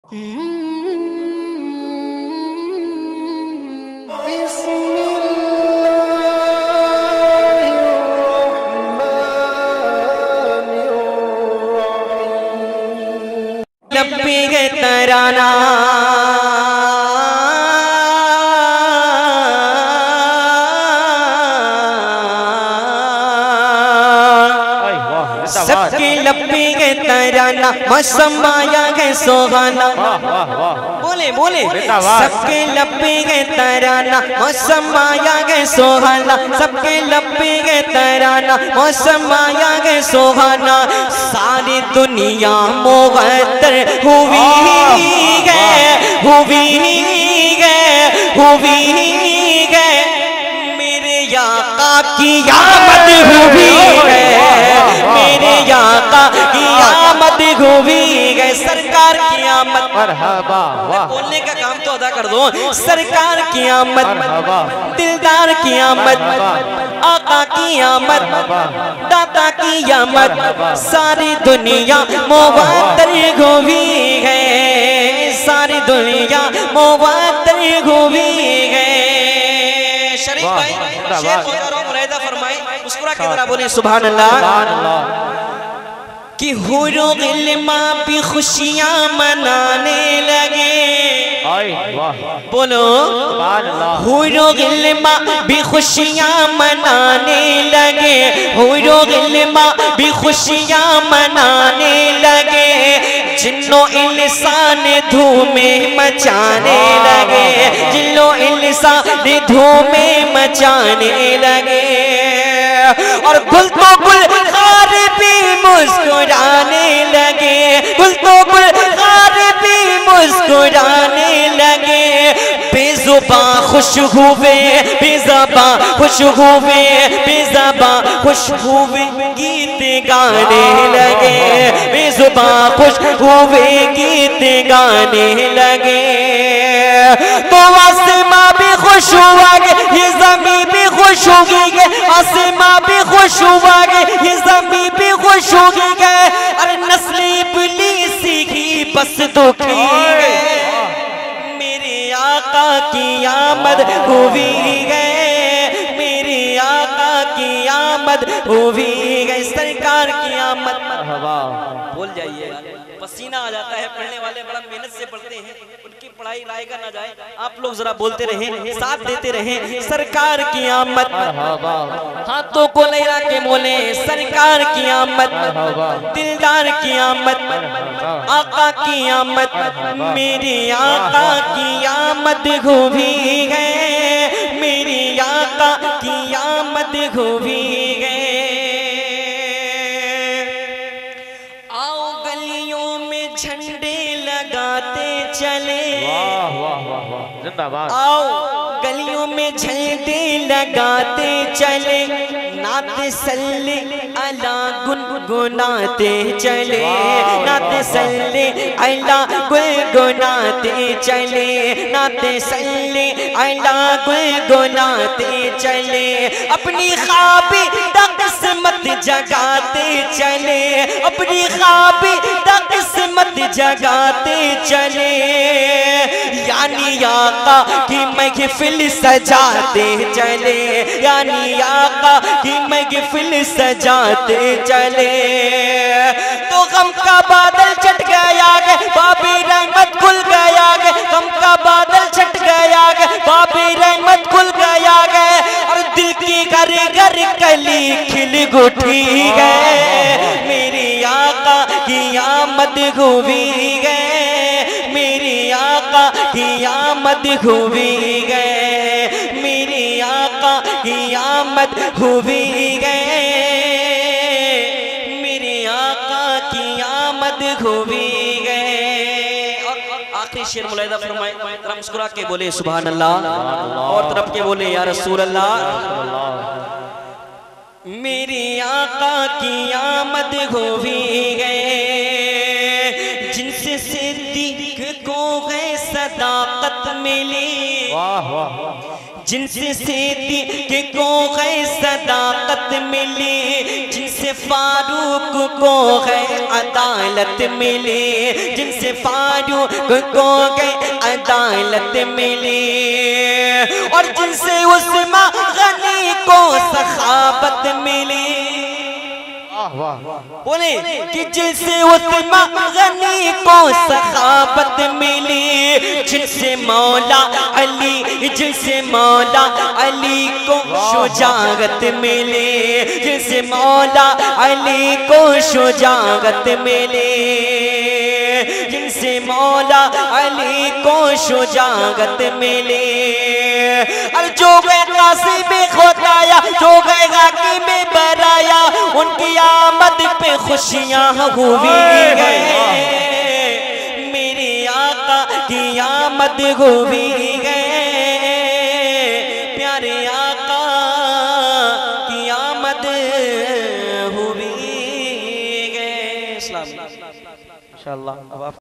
लब्बी है तराना सबके लब्बी है तराना मौसम आया है सुहाना। बोले बोले सबके लब्बी है तराना मौसम आया है सुहाना। सबके लब्बी है तराना मौसम आया है सुहाना। सारी दुनिया मुगद्दर हुई है हुई है हुई है। मेरे आका की आमद हुई है मेरे आका की आमद हुई है। सरकार की आमद बोलने का काम तो अदा कर दो। सरकार की आमद दिलदार की आमद आका की आमद दाता की आमद। सारी दुनिया मुबद्दर हुई है सारी दुनिया मुबद्दर हुई है। शरीफ भाई शेर होकर मुलाहिदा फरमाए मुस्कुरा के जरा बोले सुभान अल्लाह। कि हुरो गिल्मा भी खुशियां मनाने लगे। बोलो हुरो गिल्मा भी खुशियां मनाने लगे। हुरो गिल्मा भी खुशियां मनाने लगे। जिन्नो इंसान धूमें मचाने लगे। जिन्नो इंसान धूमें मचाने लगे। और गुल तो गुल खार भी मुस्कुराने लगे। गुल तो गुल खार भी मुस्कुराने लगे। बेजुबां खुश हुए बेज़बां खुश हुए बेज़बां खुश हुए गीत गाने लगे। बेजुबां खुश हुए गीत गाने लगे। तो आसमां भी खुश हुआ ये ज़मीन भी खुश होगी। आसमां भी खुश हुआ ये ज़मीन भी खुश होगी। अरे नस्ल इब्लीसी की बस दुखी है। मेरे आका की आमद हुई है मेरे आका की आमद हुई है। सरकार की आमद बोल जाइए। पसीना आ जाता है पढ़ने वाले बड़ा मेहनत से पढ़ते हैं उनकी पढ़ाई रायगा ना जाए। आप लोग जरा बोलते रहें साथ देते रहें। सरकार की आमद हाथों को लहरा के बोले सरकार की आमद दिलदार की आमद आका की आमद। मेरी आका की आमद हुई है मेरी आका की आमद हुई है। झंडे लगाते चले आओ गलियों में झंडे लगाते चले। नाते सल्ले अला गुनगुनाते चले। नाते सल्ले अला गुनगुनाते चले। नाते सल्ले अला गुनगुनाते चले। अपनी ख्वाबी किस्मत जगाते चले। अपनी ख्वाबी किस्मत जगाते चले। यानी आका की महफिल सजाते चले। यानी आका की महफिल सजाते चले। तो गम का बादल छट गया बाबी रहमत खुल गया। गम का बादल छट गया बाबी रहमत खुल गया। और दिल की घर घर कली खिल उठी गए। मेरी आका की आमद हुई है मेरी आका की आमद हुई है मेरी आका की आमद हुई है मेरी आका की आमद हुई है। और आखिरी शेर मुलाहिदा फरमाए तरफ मुस्कुरा के बोले सुभान अल्लाह और तरफ के बोले या रसूल अल्लाह। मेरी आका की आमद हुई है जिनसे सिद्दीक को है सदाकत मिली। जिनसे सिद्दीक को है सदाकत मिली। जिनसे जिनसे फारूक को है अदालत मिली, जिनसे फारूक को है अदालत मिली, और जिनसे उस्मान गनी को सखावत मिली। बोले कि जिनसे उस्मान गनी को सखावत मिली, जिनसे मौला अली, जिनसे मौला अली को शुजाअत मिली, जिनसे मौला अली को शुजाअत मिली, जिनसे मौला अली को शुजाअत मिली। अरे जो गए काशी में खोताया, जो गए गाकी में बराया, उनकी आमद पे खुशियां हुई गए, मेरे आका की आमद हुई गए, प्यारे आका की आमद हुई गए। इंशाअल्लाह।